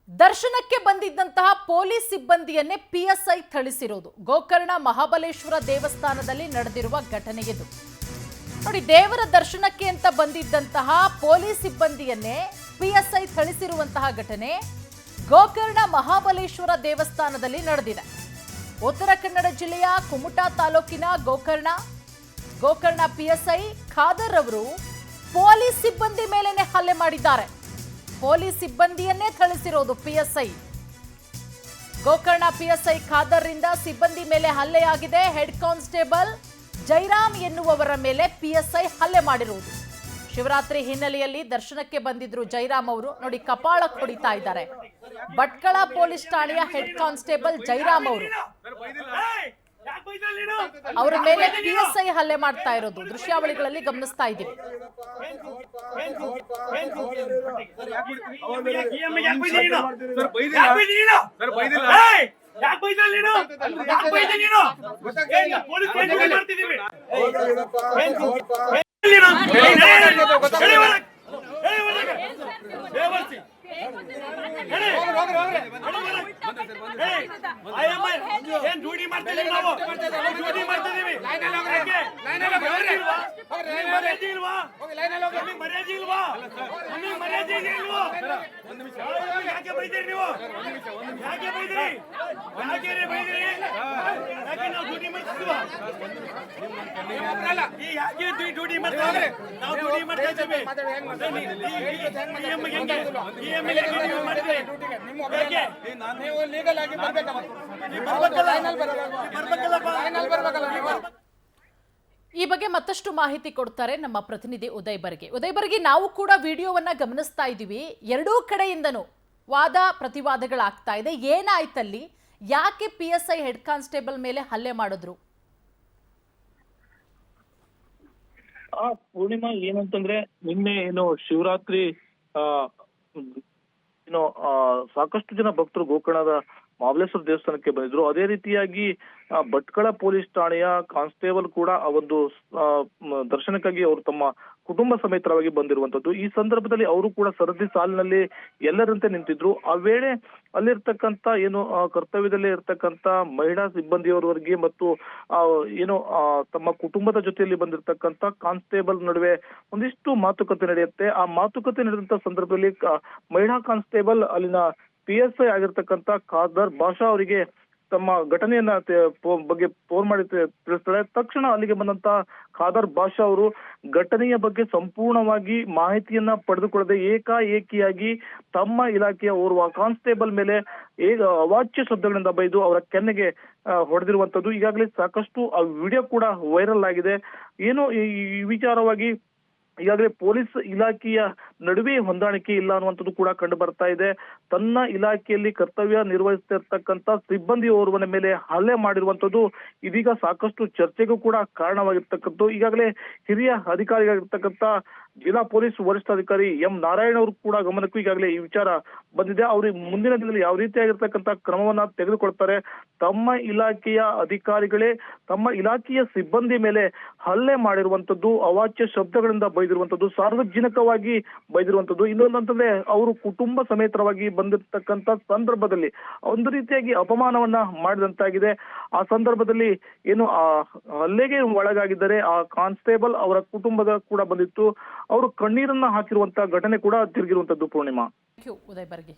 ದರ್ಶನಕ್ಕೆ ಬಂದಿದ್ದಂತಹ police ಸಿಬ್ಬಂದಿಯನ್ನೇ PSI ಥಳಿಸಿರೋದು Gokarna Mahabaleshwar ದೇವಸ್ಥಾನದಲ್ಲಿ ನಡೆದಿರುವ ಘಟನೆ ಇದು ನೋಡಿ. ದೇವರ ದರ್ಶನಕ್ಕೆ ಅಂತ ಬಂದಿದ್ದಂತಹ ಪೊಲೀಸ್ ಸಿಬ್ಬಂದಿಯನ್ನೇ ಪಿಎಸ್ಐ ಥಳಿಸಿರುವಂತಹ ಘಟನೆ ಗೋಕರ್ಣ ಮಹಾಬಲೇಶ್ವರ ದೇವಸ್ಥಾನದಲ್ಲಿ ನಡೆದಿದೆ. ಉತ್ತರ ಕನ್ನಡ ಜಿಲ್ಲೆಯ ಕುಮಟಾ ತಾಲೂಕಿನ ಗೋಕರ್ಣ ಪಿಎಸ್ಐ ಖಾದರ್ ಅವರು ಪೊಲೀಸ್ ಸಿಬ್ಬಂದಿ ಮೇಲೇನೆ ಹಲ್ಲೆ ಮಾಡಿದ್ದಾರೆ. ಪೊಲೀಸ್ ಸಿಬ್ಬಂದಿಯನ್ನೇ ಥಳಿಸಿರೋದು ಪಿಎಸ್ಐ. ಗೋಕರ್ಣ ಪಿಎಸ್ಐ ಖಾದರ್ ರಿಂದ ಸಿಬ್ಬಂದಿ ಮೇಲೆ ಹಲ್ಲೆಯಾಗಿದೆ. ಹೆಡ್ ಕಾನ್ಸ್ಟೇಬಲ್ ಜೈರಾಮ್ ಎನ್ನುವವರ ಮೇಲೆ ಪಿಎಸ್ಐ ಹಲ್ಲೆ ಮಾಡಿರುವುದು. ಶಿವರಾತ್ರಿ ಹಿನ್ನೆಲೆಯಲ್ಲಿ ದರ್ಶನಕ್ಕೆ ಬಂದಿದ್ರು ಜೈರಾಮ್ ಅವರು. ನೋಡಿ, ಕಪಾಳಕ್ಕೆ ಹೊಡಿತಾ ಇದ್ದಾರೆ. ಭಟ್ಕಳ ಪೊಲೀಸ್ ಠಾಣೆಯ ಹೆಡ್ ಕಾನ್ಸ್ಟೇಬಲ್ ಜೈರಾಮ್ ಅವರು ಅವರ ಮೇಲೆ ಪಿಎಸ್ಐ ಹಲ್ಲೆ ಮಾಡ್ತಾ ಇರೋದು ದೃಶ್ಯಾವಳಿಗಳಲ್ಲಿ ಗಮನಿಸ್ತಾ ಇದ್ದೀವಿ. ಈ ಬಗ್ಗೆ ಮತ್ತಷ್ಟು ಮಾಹಿತಿ ಕೊಡ್ತಾರೆ ನಮ್ಮ ಪ್ರತಿನಿಧಿ ಉದಯ್ ಬರ್ಗಿ. ನಾವು ಕೂಡ ವಿಡಿಯೋವನ್ನ ಗಮನಿಸ್ತಾ ಇದ್ದೀವಿ. ಎರಡೂ ಕಡೆಯಿಂದನೂ ವಾದ ಪ್ರತಿವಾದಗಳಾಗ್ತಾ ಇದೆ. ಏನಾಯ್ತಲ್ಲಿ? ಯಾಕೆ ಪಿಎಸ್ಐ ಹೆಡ್ ಕಾನ್ಸ್ಟೇಬಲ್ ಮೇಲೆ ಹಲ್ಲೆ ಮಾಡಿದ್ರು? ಪೂರ್ಣಿಮಾ, ಏನಂತಂದ್ರೆ ನಿನ್ನೆ ಶಿವರಾತ್ರಿ ಸಾಕಷ್ಟು ಜನ ಭಕ್ತರು ಗೋಕರ್ಣದ ಮಹಾಬಲೇಶ್ವರ ದೇವಸ್ಥಾನಕ್ಕೆ ಬಂದಿದ್ರು. ಅದೇ ರೀತಿಯಾಗಿ ಭಟ್ಕಳ ಪೊಲೀಸ್ ಠಾಣೆಯ ಕಾನ್ಸ್ಟೇಬಲ್ ಕೂಡ ಆ ಒಂದು ದರ್ಶನಕ್ಕಾಗಿ ಅವರು ತಮ್ಮ ಕುಟುಂಬ ಸಮೇತರವಾಗಿ ಬಂದಿರುವಂತದ್ದು. ಈ ಸಂದರ್ಭದಲ್ಲಿ ಅವರು ಕೂಡ ಸರದಿ ಸಾಲಿನಲ್ಲಿ ಎಲ್ಲರಂತೆ ನಿಂತಿದ್ರು. ಆ ವೇಳೆ ಅಲ್ಲಿರ್ತಕ್ಕಂಥ ಕರ್ತವ್ಯದಲ್ಲಿ ಇರ್ತಕ್ಕಂಥ ಮಹಿಳಾ ಸಿಬ್ಬಂದಿಯವರವರೆಗೆ ಮತ್ತು ತಮ್ಮ ಕುಟುಂಬದ ಜೊತೆಯಲ್ಲಿ ಬಂದಿರತಕ್ಕಂಥ ಕಾನ್ಸ್ಟೇಬಲ್ ನಡುವೆ ಒಂದಿಷ್ಟು ಮಾತುಕತೆ ನಡೆಯುತ್ತೆ. ಆ ಮಾತುಕತೆ ನಡೆದಂತ ಸಂದರ್ಭದಲ್ಲಿ ಮಹಿಳಾ ಕಾನ್ಸ್ಟೇಬಲ್ ಅಲ್ಲಿನ ಪಿಎಸ್ಐ ಆಗಿರ್ತಕ್ಕಂಥ ಖಾದರ್ ಬಾಷಾ ಅವರಿಗೆ ತಮ್ಮ ಘಟನೆಯನ್ನ ಬಗ್ಗೆ ಫೋನ್ ಮಾಡಿ ತಿಳಿಸ್ತಾರೆ. ತಕ್ಷಣ ಅಲ್ಲಿಗೆ ಬಂದಂತ ಖಾದರ್ ಬಾಷಾ ಅವರು ಘಟನೆಯ ಬಗ್ಗೆ ಸಂಪೂರ್ಣವಾಗಿ ಮಾಹಿತಿಯನ್ನ ಪಡೆದುಕೊಳ್ಳದೆ ಏಕಾಏಕಿಯಾಗಿ ತಮ್ಮ ಇಲಾಖೆಯ ಓರ್ವ ಕಾನ್ಸ್ಟೇಬಲ್ ಮೇಲೆ ಅವಾಚ್ಯ ಶಬ್ದಗಳಿಂದ ಬೈದು ಅವರ ಕೆನ್ನೆಗೆ ಹೊಡೆದಿರುವಂತದ್ದು. ಈಗಾಗಲೇ ಸಾಕಷ್ಟು ಆ ವಿಡಿಯೋ ಕೂಡ ವೈರಲ್ ಆಗಿದೆ. ಈ ವಿಚಾರವಾಗಿ ಈಗಾಗಲೇ ಪೊಲೀಸ್ ಇಲಾಖೆಯ ನಡುವೆ ಹೊಂದಾಣಿಕೆ ಇಲ್ಲ ಅನ್ನುವಂಥದ್ದು ಕೂಡ ಕಂಡು ಬರ್ತಾ ಇದೆ. ತನ್ನ ಇಲಾಖೆಯಲ್ಲಿ ಕರ್ತವ್ಯ ನಿರ್ವಹಿಸ್ತಿರ್ತಕ್ಕಂಥ ಸಿಬ್ಬಂದಿ ಓರ್ವನ ಮೇಲೆ ಹಲ್ಲೆ ಮಾಡಿರುವಂತದ್ದು ಇದೀಗ ಸಾಕಷ್ಟು ಚರ್ಚೆಗೂ ಕೂಡ ಕಾರಣವಾಗಿರ್ತಕ್ಕಂಥದ್ದು. ಈಗಾಗಲೇ ಹಿರಿಯ ಅಧಿಕಾರಿಯಾಗಿರ್ತಕ್ಕಂಥ ಜಿಲ್ಲಾ ಪೊಲೀಸ್ ವರಿಷ್ಠಾಧಿಕಾರಿ ಎಂ ನಾರಾಯಣ್ ಅವರು ಕೂಡ ಗಮನಕ್ಕೂ ಈಗಾಗಲೇ ಈ ವಿಚಾರ ಬಂದಿದೆ. ಅವರು ಮುಂದಿನ ದಿನದಲ್ಲಿ ಯಾವ ರೀತಿಯಾಗಿರ್ತಕ್ಕಂಥ ಕ್ರಮವನ್ನ ತೆಗೆದುಕೊಳ್ತಾರೆ, ತಮ್ಮ ಇಲಾಖೆಯ ಅಧಿಕಾರಿಗಳೇ ತಮ್ಮ ಇಲಾಖೆಯ ಸಿಬ್ಬಂದಿ ಮೇಲೆ ಹಲ್ಲೆ ಮಾಡಿರುವಂತದ್ದು, ಅವಾಚ್ಯ ಶಬ್ದಗಳಿಂದ ಬೈದಿರುವಂತದ್ದು, ಸಾರ್ವಜನಿಕವಾಗಿ ಬೈದಿರುವಂತದ್ದು, ಇನ್ನೊಂದಂತಂದ್ರೆ ಅವರು ಕುಟುಂಬ ಸಮೇತರವಾಗಿ ಬಂದಿರತಕ್ಕಂಥ ಸಂದರ್ಭದಲ್ಲಿ ಒಂದು ರೀತಿಯಾಗಿ ಅಪಮಾನವನ್ನ ಮಾಡಿದಂತಾಗಿದೆ. ಆ ಸಂದರ್ಭದಲ್ಲಿ ಆ ಹಲ್ಲೆಗೆ ಒಳಗಾಗಿದ್ದರೆ ಆ ಕಾನ್ಸ್ಟೇಬಲ್ ಅವರ ಕುಟುಂಬದ ಕೂಡ ಬಂದಿತ್ತು. ಅವರು ಕಣ್ಣೀರನ್ನ ಹಾಕಿರುವಂತಹ ಘಟನೆ ಕೂಡ ತಿರುಗಿರುವಂತದ್ದು. ಪೂರ್ಣಿಮಾ, ಉದಯ್ ಬರ್ಗಿ.